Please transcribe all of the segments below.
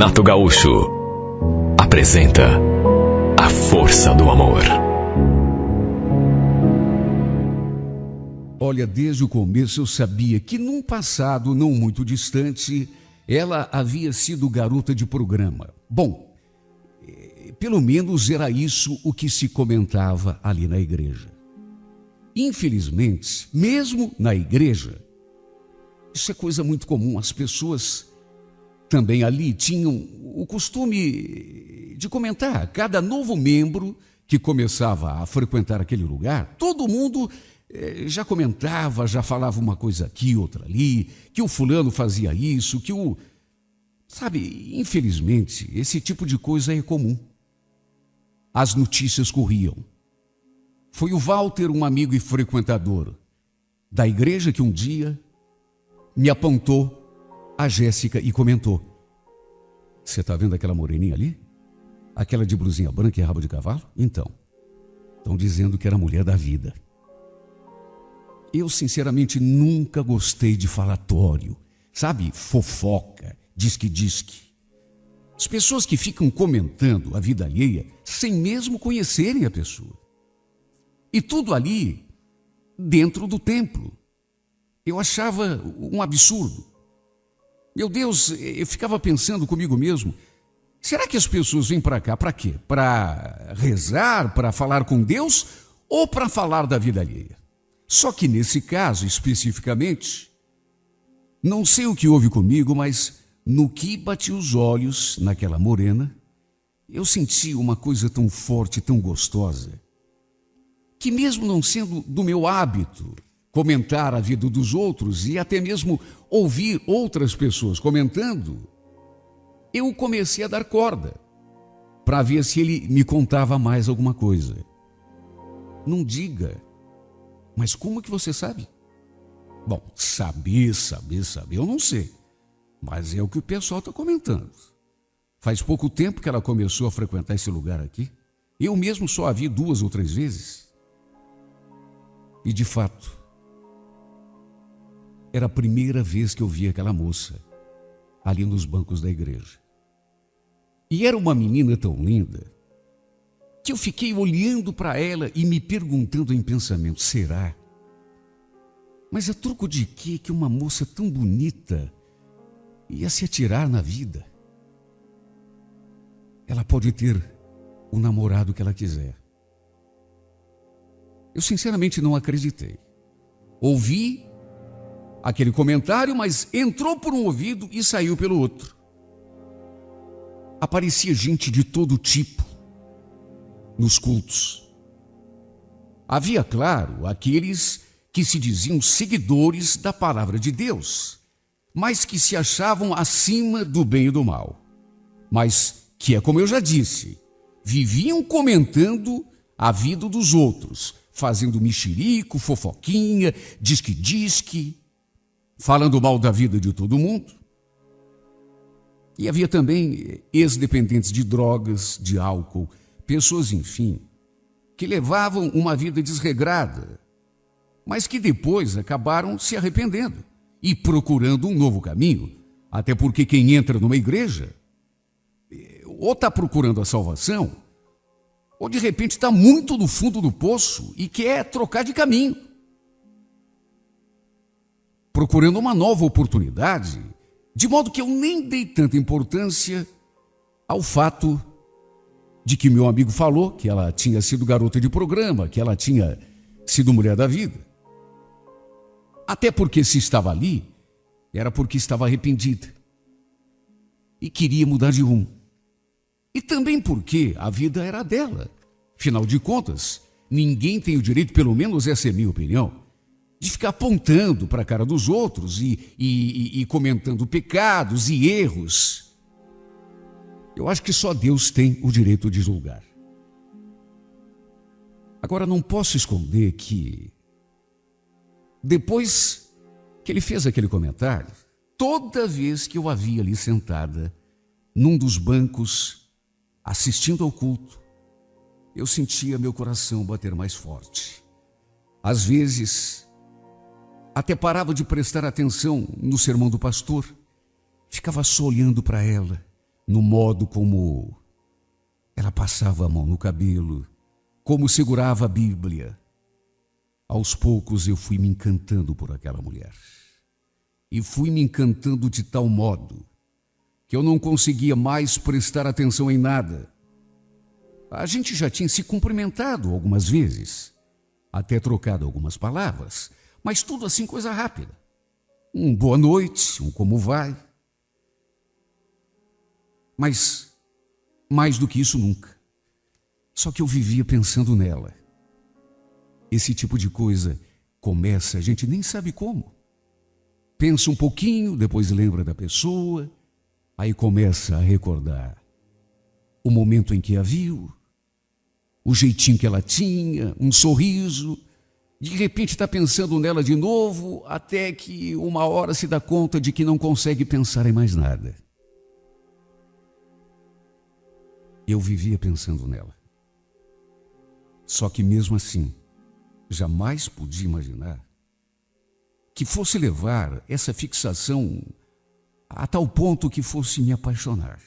Renato Gaúcho apresenta A Força do Amor. Olha, desde o começo eu sabia que num passado não muito distante, ela havia sido garota de programa. Bom, pelo menos era isso o que se comentava ali na igreja. Infelizmente, mesmo na igreja, isso é coisa muito comum. As pessoas também ali tinham o costume de comentar. Cada novo membro que começava a frequentar aquele lugar, todo mundo já comentava, já falava uma coisa aqui, outra ali, que o fulano fazia isso, que o... Sabe, infelizmente, esse tipo de coisa é comum. As notícias corriam. Foi o Walter, um amigo e frequentador da igreja, que um dia me apontou a Jéssica e comentou: você está vendo aquela moreninha ali? Aquela de blusinha branca e rabo de cavalo? Então, estão dizendo que era a mulher da vida. Eu, sinceramente, nunca gostei de falatório, sabe? Fofoca, diz-que. As pessoas que ficam comentando a vida alheia sem mesmo conhecerem a pessoa. E tudo ali dentro do templo. Eu achava um absurdo. Meu Deus, eu ficava pensando comigo mesmo, será que as pessoas vêm para cá para quê? Para rezar, para falar com Deus ou para falar da vida alheia? Só que nesse caso, especificamente, não sei o que houve comigo, mas no que bati os olhos naquela morena, eu senti uma coisa tão forte, tão gostosa, que mesmo não sendo do meu hábito comentar a vida dos outros e até mesmo ouvir outras pessoas comentando, eu comecei a dar corda para ver se ele me contava mais alguma coisa. Não diga, mas como que você sabe? Bom, saber, eu não sei, mas é o que o pessoal está comentando. Faz pouco tempo que ela começou a frequentar esse lugar aqui. Eu mesmo só a vi 2 ou 3 vezes. E de fato, era a primeira vez que eu vi aquela moça ali nos bancos da igreja. E era uma menina tão linda que eu fiquei olhando para ela e me perguntando em pensamento: será? Mas a troco de quê que uma moça tão bonita ia se atirar na vida? Ela pode ter o namorado que ela quiser. Eu sinceramente não acreditei. Ouvi aquele comentário, mas entrou por um ouvido e saiu pelo outro. Aparecia gente de todo tipo nos cultos. Havia, claro, aqueles que se diziam seguidores da palavra de Deus, mas que se achavam acima do bem e do mal. Mas que, é como eu já disse, viviam comentando a vida dos outros, fazendo mexerico, fofoquinha, diz-que, falando mal da vida de todo mundo. E havia também ex-dependentes de drogas, de álcool, pessoas, enfim, que levavam uma vida desregrada, mas que depois acabaram se arrependendo e procurando um novo caminho, até porque quem entra numa igreja ou está procurando a salvação, ou de repente está muito no fundo do poço e quer trocar de caminho, procurando uma nova oportunidade, de modo que eu nem dei tanta importância ao fato de que meu amigo falou que ela tinha sido garota de programa, que ela tinha sido mulher da vida. Até porque se estava ali, era porque estava arrependida e queria mudar de rumo. E também porque a vida era dela. Afinal de contas, ninguém tem o direito, pelo menos essa é a minha opinião, de ficar apontando para a cara dos outros e comentando pecados e erros. Eu acho que só Deus tem o direito de julgar. Agora, não posso esconder que, depois que ele fez aquele comentário, toda vez que eu a via ali sentada, num dos bancos, assistindo ao culto, eu sentia meu coração bater mais forte. Às vezes, até parava de prestar atenção no sermão do pastor, ficava só olhando para ela, no modo como ela passava a mão no cabelo, como segurava a Bíblia. Aos poucos eu fui me encantando por aquela mulher. E fui me encantando de tal modo que eu não conseguia mais prestar atenção em nada. A gente já tinha se cumprimentado algumas vezes, até trocado algumas palavras, mas tudo assim coisa rápida. Um boa noite, um como vai. Mas mais do que isso nunca. Só que eu vivia pensando nela. Esse tipo de coisa começa, a gente nem sabe como. Pensa um pouquinho, depois lembra da pessoa, aí começa a recordar o momento em que a viu, o jeitinho que ela tinha, um sorriso. De repente está pensando nela de novo, até que uma hora se dá conta de que não consegue pensar em mais nada. Eu vivia pensando nela. Só que mesmo assim, jamais podia imaginar que fosse levar essa fixação a tal ponto que fosse me apaixonar.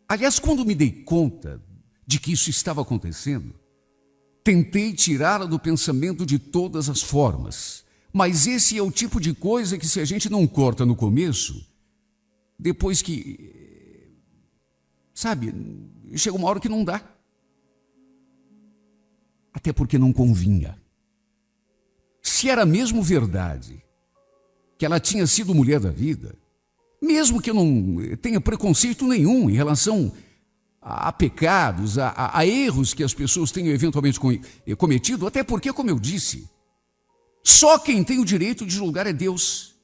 Aliás, quando me dei conta de que isso estava acontecendo, tentei tirá-la do pensamento de todas as formas. Mas esse é o tipo de coisa que, se a gente não corta no começo, depois que, sabe, chega uma hora que não dá. Até porque não convinha. Se era mesmo verdade que ela tinha sido mulher da vida, mesmo que eu não tenha preconceito nenhum em relação a pecados, a erros que as pessoas tenham eventualmente cometido, até porque, como eu disse, só quem tem o direito de julgar é Deus.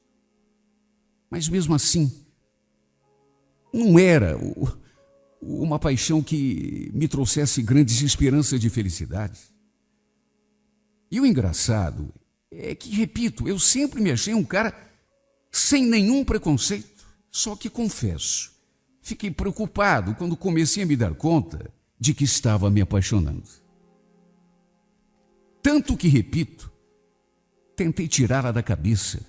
Mas mesmo assim, não era uma paixão que me trouxesse grandes esperanças de felicidade. E o engraçado é que, repito, eu sempre me achei um cara sem nenhum preconceito, só que confesso, fiquei preocupado quando comecei a me dar conta de que estava me apaixonando. Tanto que, repito, tentei tirá-la da cabeça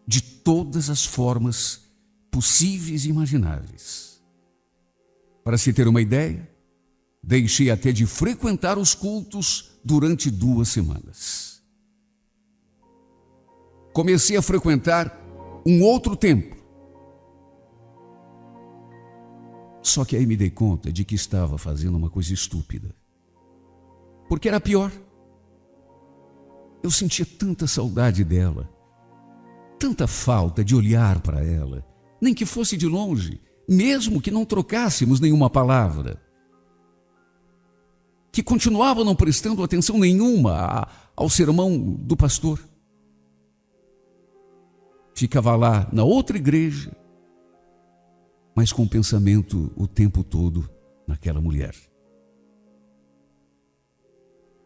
de todas as formas possíveis e imagináveis. Para se ter uma ideia, deixei até de frequentar os cultos durante 2 semanas. Comecei a frequentar um outro templo. Só que aí me dei conta de que estava fazendo uma coisa estúpida. Porque era pior. Eu sentia tanta saudade dela, tanta falta de olhar para ela, nem que fosse de longe, mesmo que não trocássemos nenhuma palavra, que continuava não prestando atenção nenhuma ao sermão do pastor. Ficava lá na outra igreja, mas com o pensamento o tempo todo naquela mulher.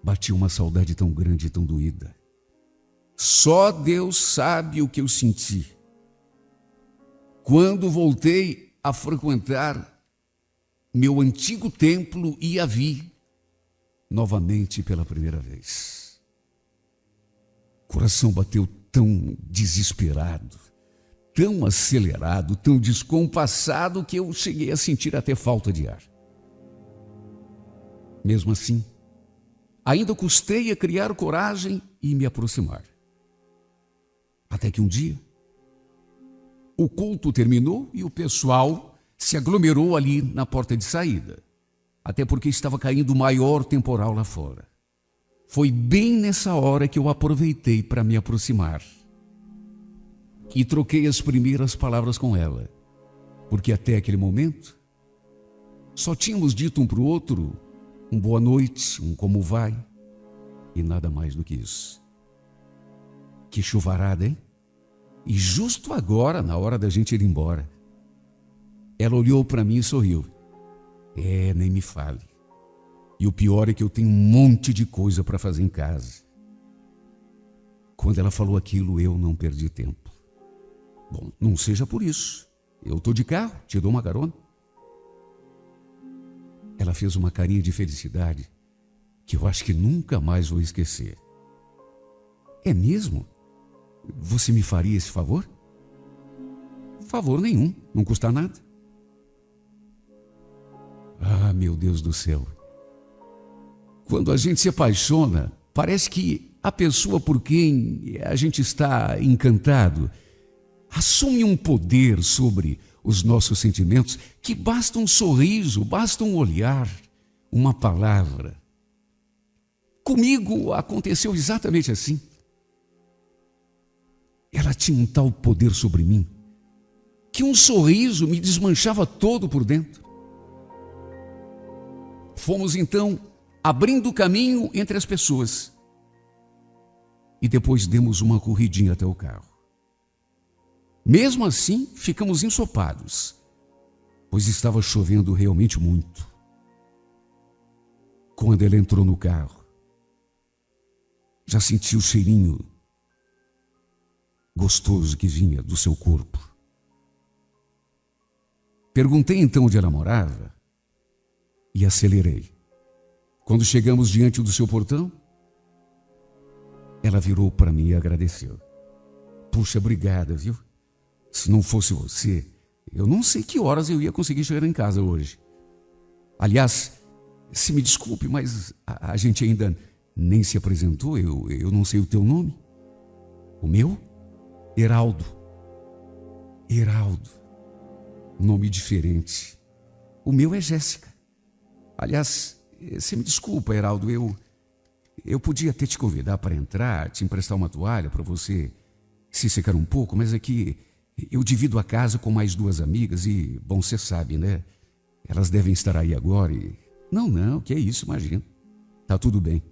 Batia uma saudade tão grande e tão doída. Só Deus sabe o que eu senti quando voltei a frequentar meu antigo templo e a vi novamente pela primeira vez. O coração bateu tão desesperado, tão acelerado, tão descompassado, que eu cheguei a sentir até falta de ar. Mesmo assim, ainda custei a criar coragem e me aproximar. Até que um dia, o culto terminou e o pessoal se aglomerou ali na porta de saída, até porque estava caindo o maior temporal lá fora. Foi bem nessa hora que eu aproveitei para me aproximar e troquei as primeiras palavras com ela, porque até aquele momento só tínhamos dito um para o outro um boa noite, um como vai, e nada mais do que isso. Que chuvarada, hein? E justo agora, na hora da gente ir embora, ela olhou para mim e sorriu. Nem me fale. E o pior é que eu tenho um monte de coisa para fazer em casa. Quando ela falou aquilo, eu não perdi tempo. Bom, não seja por isso. Eu estou de carro, te dou uma carona. Ela fez uma carinha de felicidade que eu acho que nunca mais vou esquecer. É mesmo? Você me faria esse favor? Favor nenhum, não custa nada. meu Deus do céu. Quando a gente se apaixona, parece que a pessoa por quem a gente está encantado assume um poder sobre os nossos sentimentos que basta um sorriso, basta um olhar, uma palavra. Comigo aconteceu exatamente assim. Ela tinha um tal poder sobre mim que um sorriso me desmanchava todo por dentro. Fomos então abrindo caminho entre as pessoas e depois demos uma corridinha até o carro. Mesmo assim, ficamos ensopados, pois estava chovendo realmente muito. Quando ela entrou no carro, já senti o cheirinho gostoso que vinha do seu corpo. Perguntei então onde ela morava e acelerei. Quando chegamos diante do seu portão, ela virou para mim e agradeceu. Puxa, obrigada, viu? Se não fosse você, eu não sei que horas eu ia conseguir chegar em casa hoje. Aliás, se me desculpe, mas a gente ainda nem se apresentou, eu não sei o teu nome. O meu? Heraldo. Heraldo. Nome diferente. O meu é Jéssica. Aliás, você me desculpa, Heraldo, eu podia até te convidar para entrar, te emprestar uma toalha para você se secar um pouco, mas é que eu divido a casa com mais 2 amigas e, bom, você sabe, né? Elas devem estar aí agora e... Não, que é isso, imagina. Tá tudo bem.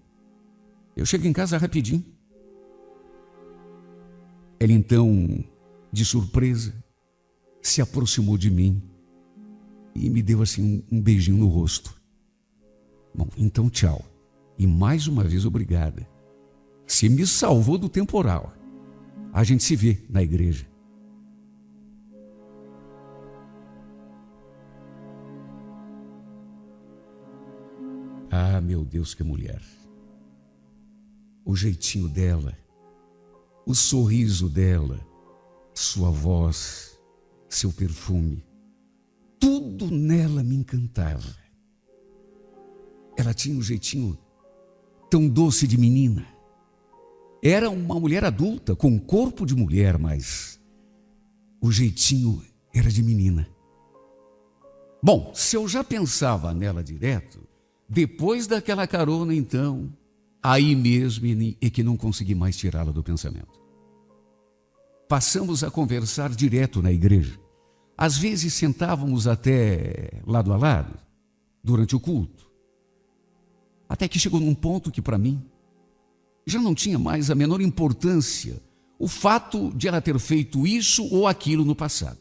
Eu chego em casa rapidinho. Ela então, de surpresa, se aproximou de mim e me deu assim um beijinho no rosto. Bom, então tchau. E mais uma vez obrigada. Você me salvou do temporal. A gente se vê na igreja. Ah, meu Deus, que mulher. O jeitinho dela, o sorriso dela, sua voz, seu perfume, tudo nela me encantava. Ela tinha um jeitinho tão doce de menina. Era uma mulher adulta, com corpo de mulher, mas o jeitinho era de menina. Bom, se eu já pensava nela direto, depois daquela carona, então, aí mesmo é que não consegui mais tirá-la do pensamento. Passamos a conversar direto na igreja. Às vezes sentávamos até lado a lado, durante o culto. Até que chegou num ponto que, para mim, já não tinha mais a menor importância o fato de ela ter feito isso ou aquilo no passado.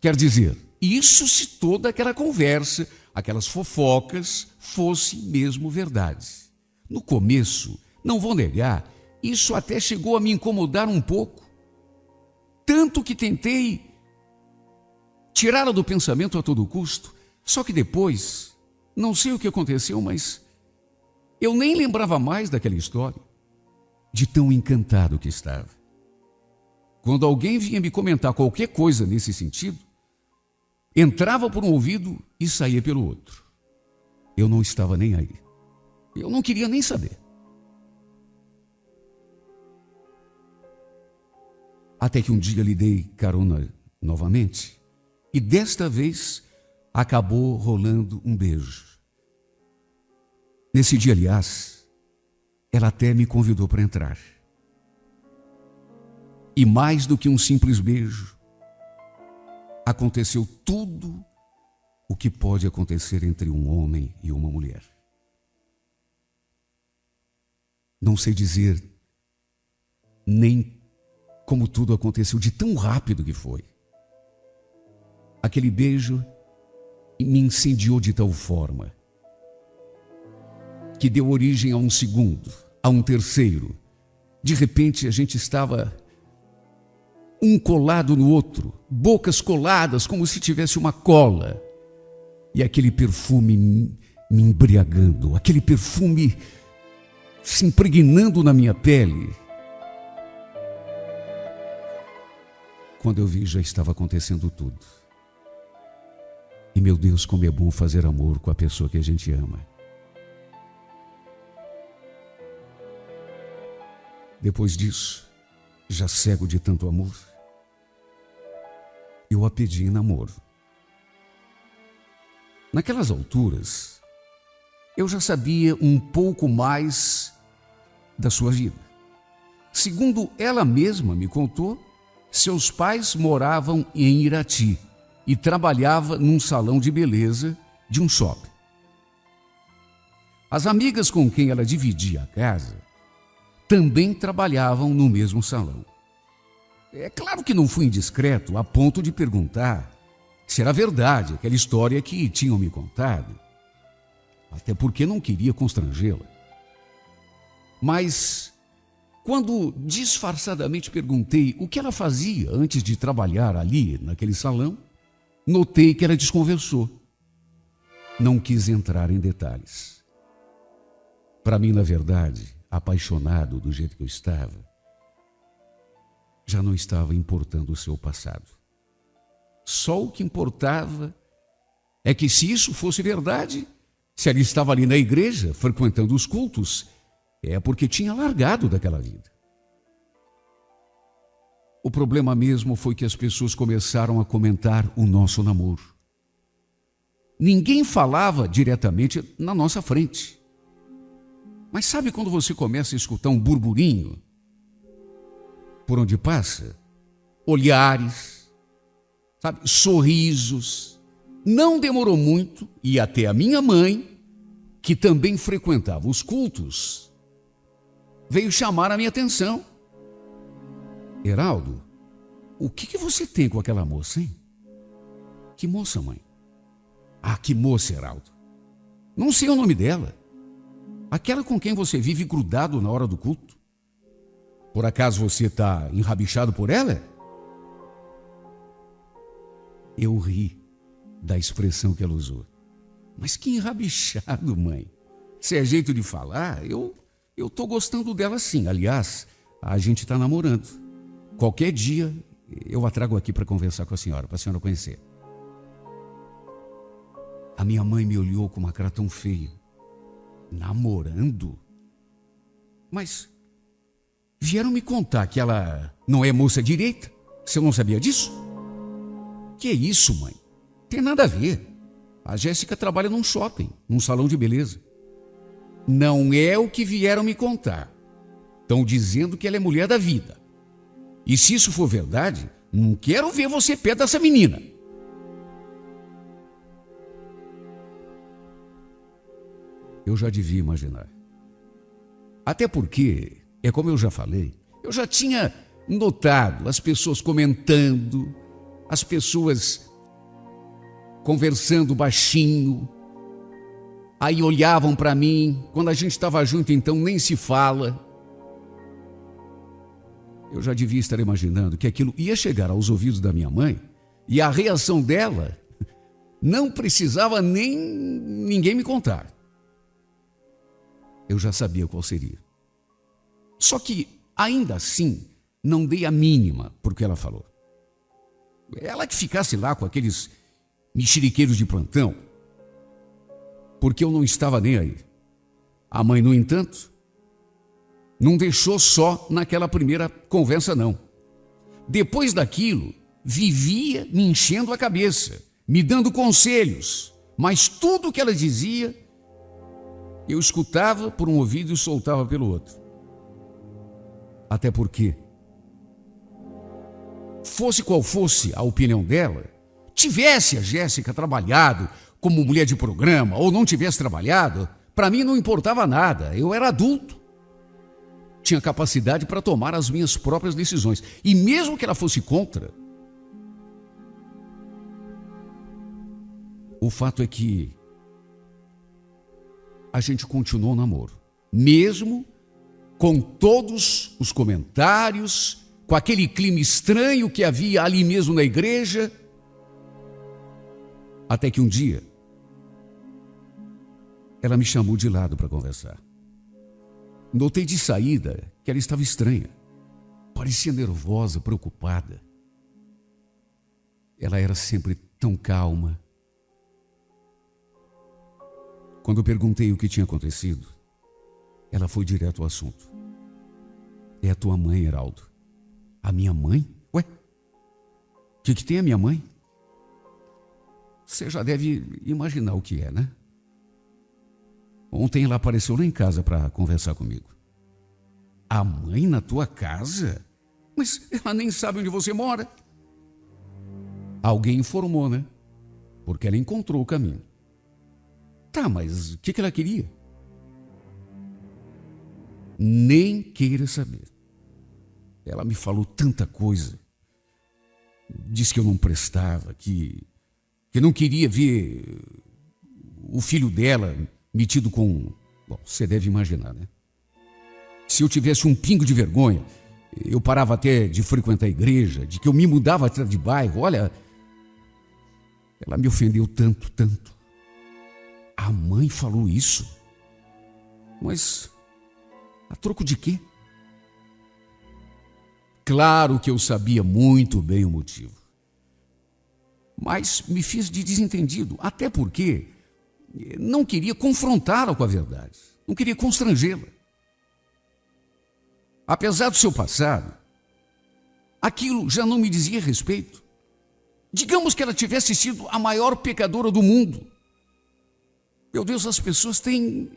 Quer dizer, isso se toda aquela conversa, aquelas fofocas, fosse mesmo verdade. No começo, não vou negar, isso até chegou a me incomodar um pouco. Tanto que tentei tirá-la do pensamento a todo custo. Só que depois, não sei o que aconteceu, mas eu nem lembrava mais daquela história, de tão encantado que estava. Quando alguém vinha me comentar qualquer coisa nesse sentido, entrava por um ouvido e saía pelo outro. Eu não estava nem aí. Eu não queria nem saber. Até que um dia lhe dei carona novamente e desta vez acabou rolando um beijo. Nesse dia, aliás, ela até me convidou para entrar. E mais do que um simples beijo, aconteceu tudo o que pode acontecer entre um homem e uma mulher. Não sei dizer nem como tudo aconteceu de tão rápido que foi. Aquele beijo me incendiou de tal forma que deu origem a um segundo, a um terceiro. De repente a gente estava um colado no outro, bocas coladas, como se tivesse uma cola. E aquele perfume me embriagando, aquele perfume se impregnando na minha pele. Quando eu vi, já estava acontecendo tudo. E, meu Deus, como é bom fazer amor com a pessoa que a gente ama. Depois disso, já cego de tanto amor, eu a pedi em namoro. Naquelas alturas, eu já sabia um pouco mais da sua vida. Segundo ela mesma me contou, seus pais moravam em Irati e trabalhava num salão de beleza de um shopping. As amigas com quem ela dividia a casa também trabalhavam no mesmo salão. É claro que não fui indiscreto a ponto de perguntar se era verdade aquela história que tinham me contado, até porque não queria constrangê-la. Mas, quando disfarçadamente perguntei o que ela fazia antes de trabalhar ali naquele salão, notei que ela desconversou. Não quis entrar em detalhes. Para mim, na verdade, apaixonado do jeito que eu estava, já não estava importando o seu passado. Só o que importava é que, se isso fosse verdade, se ela estava ali na igreja, frequentando os cultos, é porque tinha largado daquela vida. O problema mesmo foi que as pessoas começaram a comentar o nosso namoro. Ninguém falava diretamente na nossa frente. Mas sabe quando você começa a escutar um burburinho? Por onde passa? Olhares, sabe? Sorrisos. Não demorou muito e até a minha mãe, que também frequentava os cultos, veio chamar a minha atenção. Heraldo, o que você tem com aquela moça, hein? Que moça, mãe? Ah, que moça, Heraldo. Não sei o nome dela. Aquela com quem você vive grudado na hora do culto. Por acaso você está enrabixado por ela? Eu ri da expressão que ela usou. Mas que enrabixado, mãe. Se é jeito de falar, eu estou gostando dela sim. Aliás, a gente está namorando. Qualquer dia eu a trago aqui para conversar com a senhora conhecer. A minha mãe me olhou com uma cara tão feia. Namorando? Mas vieram me contar que ela não é moça direita? Você não sabia disso? Que é isso, mãe? Tem nada a ver. A Jéssica trabalha num shopping, num salão de beleza. Não é o que vieram me contar. Estão dizendo que ela é mulher da vida. E se isso for verdade, não quero ver você perto dessa menina. Eu já devia imaginar. Até porque, é como eu já falei, eu já tinha notado as pessoas comentando, as pessoas conversando baixinho, aí olhavam para mim, quando a gente estava junto, então nem se fala. Eu já devia estar imaginando que aquilo ia chegar aos ouvidos da minha mãe e a reação dela não precisava nem ninguém me contar. Eu já sabia qual seria. Só que, ainda assim, não dei a mínima por que ela falou. Ela que ficasse lá com aqueles mexeriqueiros de plantão, porque eu não estava nem aí. A mãe, no entanto, não deixou só naquela primeira conversa, não. Depois daquilo, vivia me enchendo a cabeça, me dando conselhos, mas tudo o que ela dizia, eu escutava por um ouvido e soltava pelo outro. Até porque, fosse qual fosse a opinião dela, tivesse a Jéssica trabalhado como mulher de programa ou não tivesse trabalhado, para mim não importava nada. Eu era adulto. Tinha capacidade para tomar as minhas próprias decisões. E mesmo que ela fosse contra, o fato é que a gente continuou o namoro. Mesmo com todos os comentários, com aquele clima estranho que havia ali mesmo na igreja, até que um dia ela me chamou de lado para conversar. Notei de saída que ela estava estranha, parecia nervosa, preocupada. Ela era sempre tão calma, Quando eu perguntei o que tinha acontecido, ela foi direto ao assunto. É a tua mãe, Heraldo. A minha mãe? Ué? O que tem a minha mãe? Você já deve imaginar o que é, né? Ontem ela apareceu lá em casa para conversar comigo. A mãe na tua casa? Mas ela nem sabe onde você mora. Alguém informou, né? Porque ela encontrou o caminho. Tá, mas o que ela queria? Nem queira saber. Ela me falou tanta coisa. Disse que eu não prestava, que não queria ver o filho dela metido com... Bom, você deve imaginar, né? Se eu tivesse um pingo de vergonha, eu parava até de frequentar a igreja, de que eu me mudava atrás de bairro. Olha, ela me ofendeu tanto, tanto. A mãe falou isso? Mas a troco de quê? Claro que eu sabia muito bem o motivo. Mas me fiz de desentendido, até porque não queria confrontá-la com a verdade. Não queria constrangê-la. Apesar do seu passado, aquilo já não me dizia respeito. Digamos que ela tivesse sido a maior pecadora do mundo. Meu Deus, as pessoas têm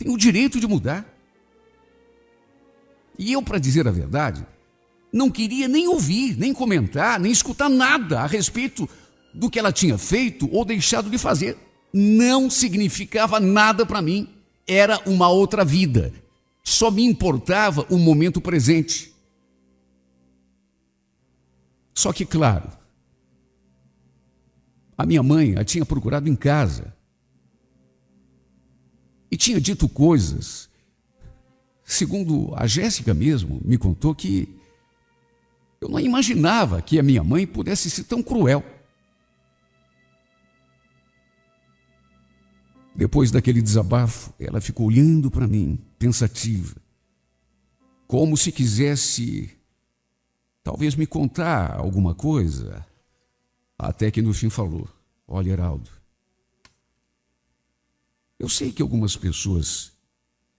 o direito de mudar. E eu, para dizer a verdade, não queria nem ouvir, nem comentar, nem escutar nada a respeito do que ela tinha feito ou deixado de fazer. Não significava nada para mim. Era uma outra vida. Só me importava o momento presente. Só que, claro, a minha mãe a tinha procurado em casa e tinha dito coisas, segundo a Jéssica mesmo me contou, que eu não imaginava que a minha mãe pudesse ser tão cruel. Depois daquele desabafo, ela ficou olhando para mim, pensativa, como se quisesse, talvez, me contar alguma coisa, até que no fim falou: olha, Heraldo, eu sei que algumas pessoas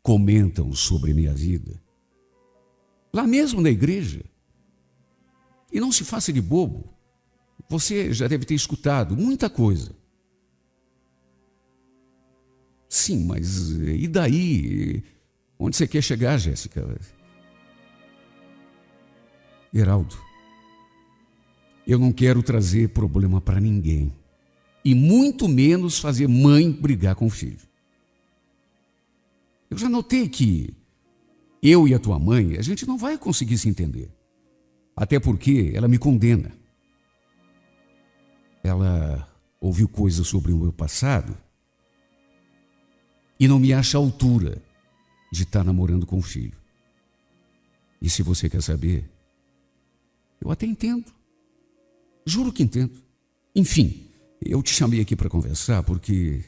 comentam sobre minha vida, lá mesmo na igreja, e não se faça de bobo, você já deve ter escutado muita coisa. Sim, mas e daí? Onde você quer chegar, Jéssica? Heraldo, eu não quero trazer problema para ninguém, e muito menos fazer mãe brigar com o filho. Eu já notei que eu e a tua mãe, a gente não vai conseguir se entender. Até porque ela me condena. Ela ouviu coisas sobre o meu passado e não me acha à altura de estar namorando com o filho. E se você quer saber, eu até entendo. Juro que entendo. Enfim, eu te chamei aqui para conversar porque...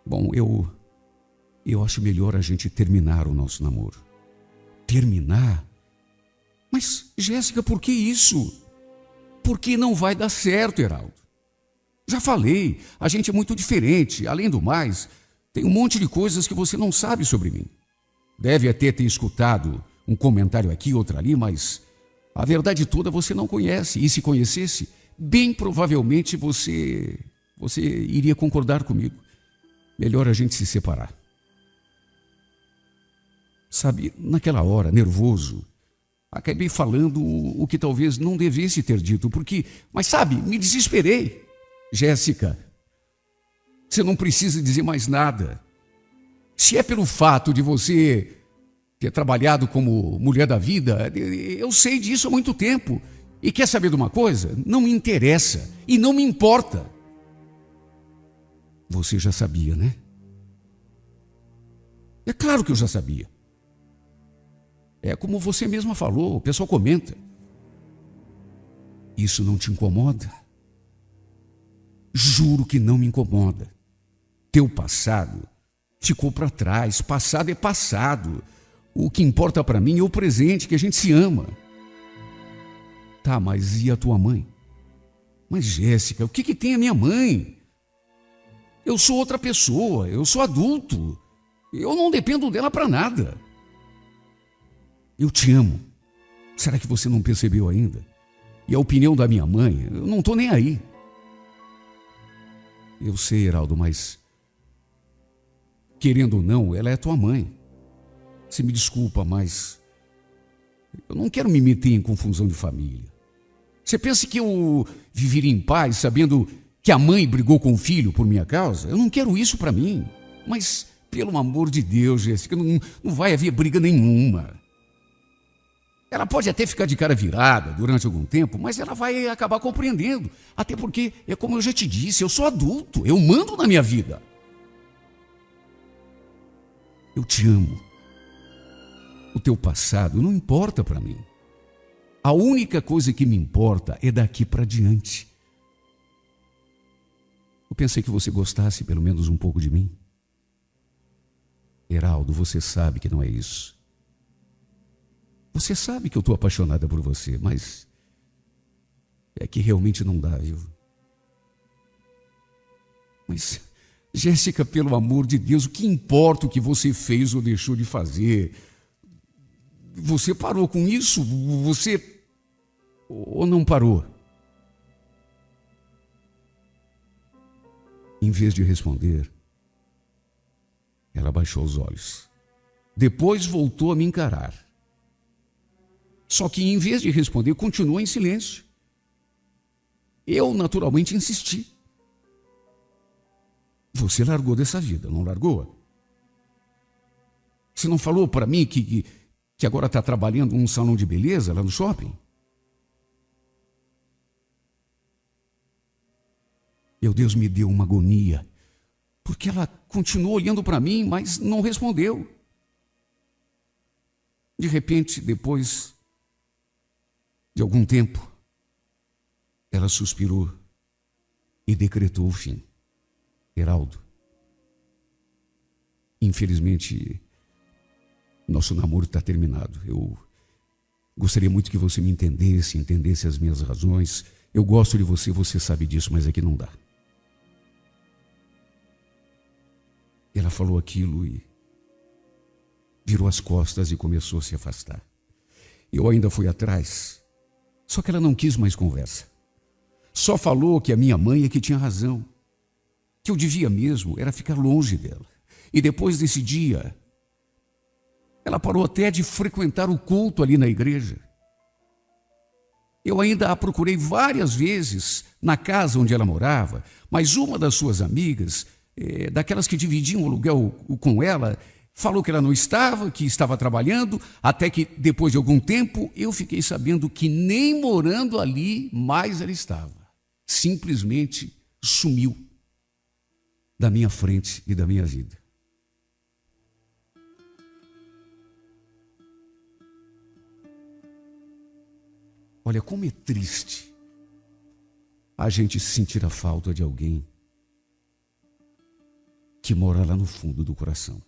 Bom, eu acho melhor a gente terminar o nosso namoro. Terminar? Mas, Jéssica, por que isso? Porque não vai dar certo, Heraldo. Já falei, a gente é muito diferente. Além do mais, tem um monte de coisas que você não sabe sobre mim. Deve até ter escutado um comentário aqui, outro ali, mas a verdade toda você não conhece. E se conhecesse, bem provavelmente você iria concordar comigo. Melhor a gente se separar. Sabe, naquela hora, nervoso, acabei falando o que talvez não devesse ter dito, porque... Mas sabe, me desesperei. Jéssica, você não precisa dizer mais nada. Se é pelo fato de você ter trabalhado como mulher da vida, eu sei disso há muito tempo. E quer saber de uma coisa? Não me interessa e não me importa. Você já sabia, né? É claro que eu já sabia. É como você mesma falou, o pessoal comenta. Isso não te incomoda? Juro que não me incomoda. Teu passado ficou para trás. Passado é passado. O que importa para mim é o presente, que a gente se ama. Tá, mas e a tua mãe? Mas, Jéssica, o que tem a minha mãe? Eu sou outra pessoa, eu sou adulto. Eu não dependo dela para nada. Eu te amo. Será que você não percebeu ainda? E a opinião da minha mãe, eu não estou nem aí. Eu sei, Heraldo, mas querendo ou não, ela é tua mãe. Você me desculpa, mas eu não quero me meter em confusão de família. Você pensa que eu viveria em paz sabendo que a mãe brigou com o filho por minha causa? Eu não quero isso para mim. Mas, pelo amor de Deus, Jéssica, não vai haver briga nenhuma. Ela pode até ficar de cara virada durante algum tempo, mas ela vai acabar compreendendo. Até porque, é como eu já te disse, eu sou adulto, eu mando na minha vida. Eu te amo. O teu passado não importa para mim. A única coisa que me importa é daqui para diante. Eu pensei que você gostasse pelo menos um pouco de mim. Heraldo, você sabe que não é isso. Você sabe que eu estou apaixonada por você, mas é que realmente não dá, viu? Mas, Jéssica, pelo amor de Deus, o que importa o que você fez ou deixou de fazer? Você parou com isso? Você... ou não parou? Em vez de responder, ela baixou os olhos. Depois voltou a me encarar. Só que, em vez de responder, continuou em silêncio. Eu, naturalmente, insisti. Você largou dessa vida, não largou? Você não falou para mim que agora está trabalhando num salão de beleza lá no shopping? Meu Deus, me deu uma agonia, porque ela continuou olhando para mim, mas não respondeu. De repente, depois de algum tempo, ela suspirou e decretou o fim. Heraldo, infelizmente, nosso namoro está terminado. Eu gostaria muito que você me entendesse as minhas razões. Eu gosto de você, você sabe disso, mas é que não dá. Ela falou aquilo e virou as costas e começou a se afastar. Eu ainda fui atrás, só que ela não quis mais conversa. Só falou que a minha mãe é que tinha razão, que eu devia mesmo era ficar longe dela. E depois desse dia, ela parou até de frequentar o culto ali na igreja. Eu ainda a procurei várias vezes na casa onde ela morava, mas uma das suas amigas, daquelas que dividiam o aluguel com ela, falou que ela não estava, que estava trabalhando, até que depois de algum tempo eu fiquei sabendo que nem morando ali mais ela estava. Simplesmente sumiu da minha frente e da minha vida. Olha, como é triste a gente sentir a falta de alguém que mora lá no fundo do coração.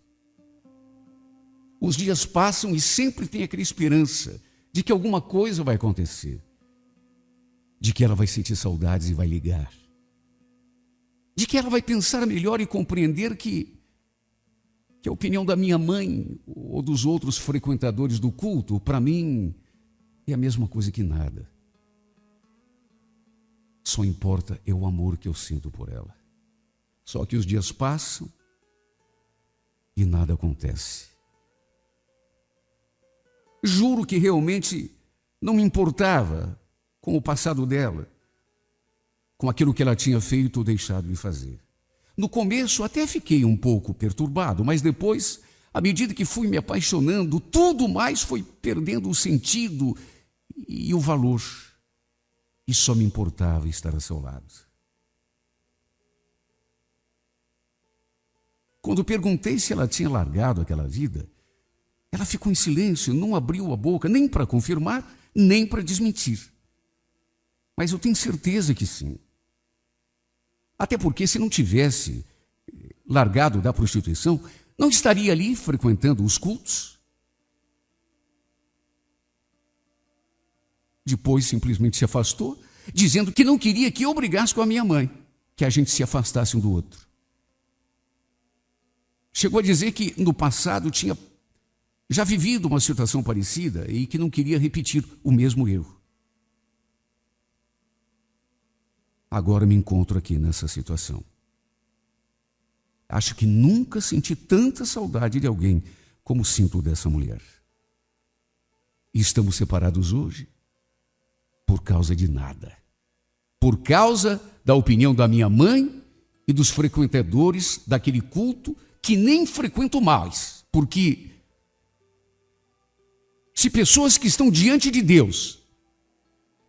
Os dias passam e sempre tem aquela esperança de que alguma coisa vai acontecer, de que ela vai sentir saudades e vai ligar, de que ela vai pensar melhor e compreender que a opinião da minha mãe ou dos outros frequentadores do culto, para mim, é a mesma coisa que nada. Só importa é o amor que eu sinto por ela. Só que os dias passam e nada acontece. Juro que realmente não me importava com o passado dela, com aquilo que ela tinha feito ou deixado de fazer. No começo até fiquei um pouco perturbado, mas depois, à medida que fui me apaixonando, tudo mais foi perdendo o sentido e o valor. E só me importava estar a seu lado. Quando perguntei se ela tinha largado aquela vida, ela ficou em silêncio, não abriu a boca, nem para confirmar, nem para desmentir. Mas eu tenho certeza que sim. Até porque se não tivesse largado da prostituição, não estaria ali frequentando os cultos. Depois simplesmente se afastou, dizendo que não queria que eu brigasse com a minha mãe, que a gente se afastasse um do outro. Chegou a dizer que no passado tinha já vivido uma situação parecida e que não queria repetir o mesmo erro. Agora me encontro aqui nessa situação. Acho que nunca senti tanta saudade de alguém como sinto dessa mulher. E estamos separados hoje por causa de nada. Por causa da opinião da minha mãe e dos frequentadores daquele culto que nem frequento mais. Porque se pessoas que estão diante de Deus,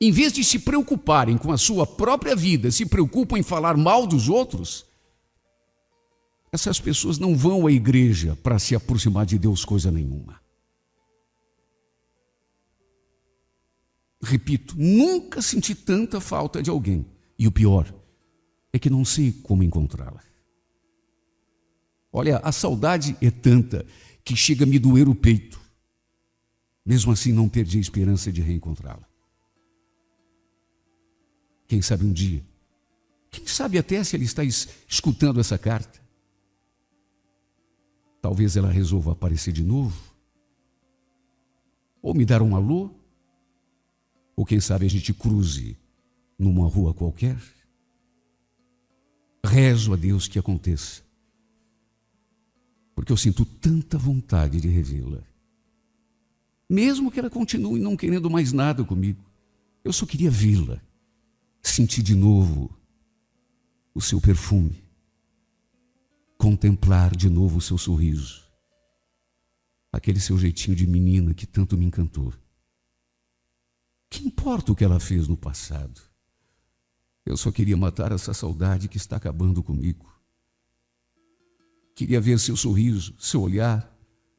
em vez de se preocuparem com a sua própria vida, se preocupam em falar mal dos outros, essas pessoas não vão à igreja para se aproximar de Deus coisa nenhuma. Repito, nunca senti tanta falta de alguém. E o pior é que não sei como encontrá-la. Olha, a saudade é tanta que chega a me doer o peito. Mesmo assim, não perdi a esperança de reencontrá-la. Quem sabe um dia, quem sabe até se ela está escutando essa carta, talvez ela resolva aparecer de novo, ou me dar um alô, ou quem sabe a gente cruze numa rua qualquer. Rezo a Deus que aconteça, porque eu sinto tanta vontade de revê-la. Mesmo que ela continue não querendo mais nada comigo, eu só queria vê-la, sentir de novo o seu perfume, contemplar de novo o seu sorriso, aquele seu jeitinho de menina que tanto me encantou. Que importa o que ela fez no passado? Eu só queria matar essa saudade que está acabando comigo. Queria ver seu sorriso, seu olhar,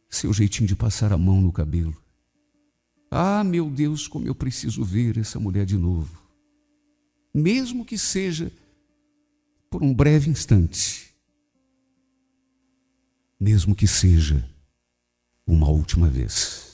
seu jeitinho de passar a mão no cabelo. Ah, meu Deus, como eu preciso ver essa mulher de novo. Mesmo que seja por um breve instante. Mesmo que seja uma última vez.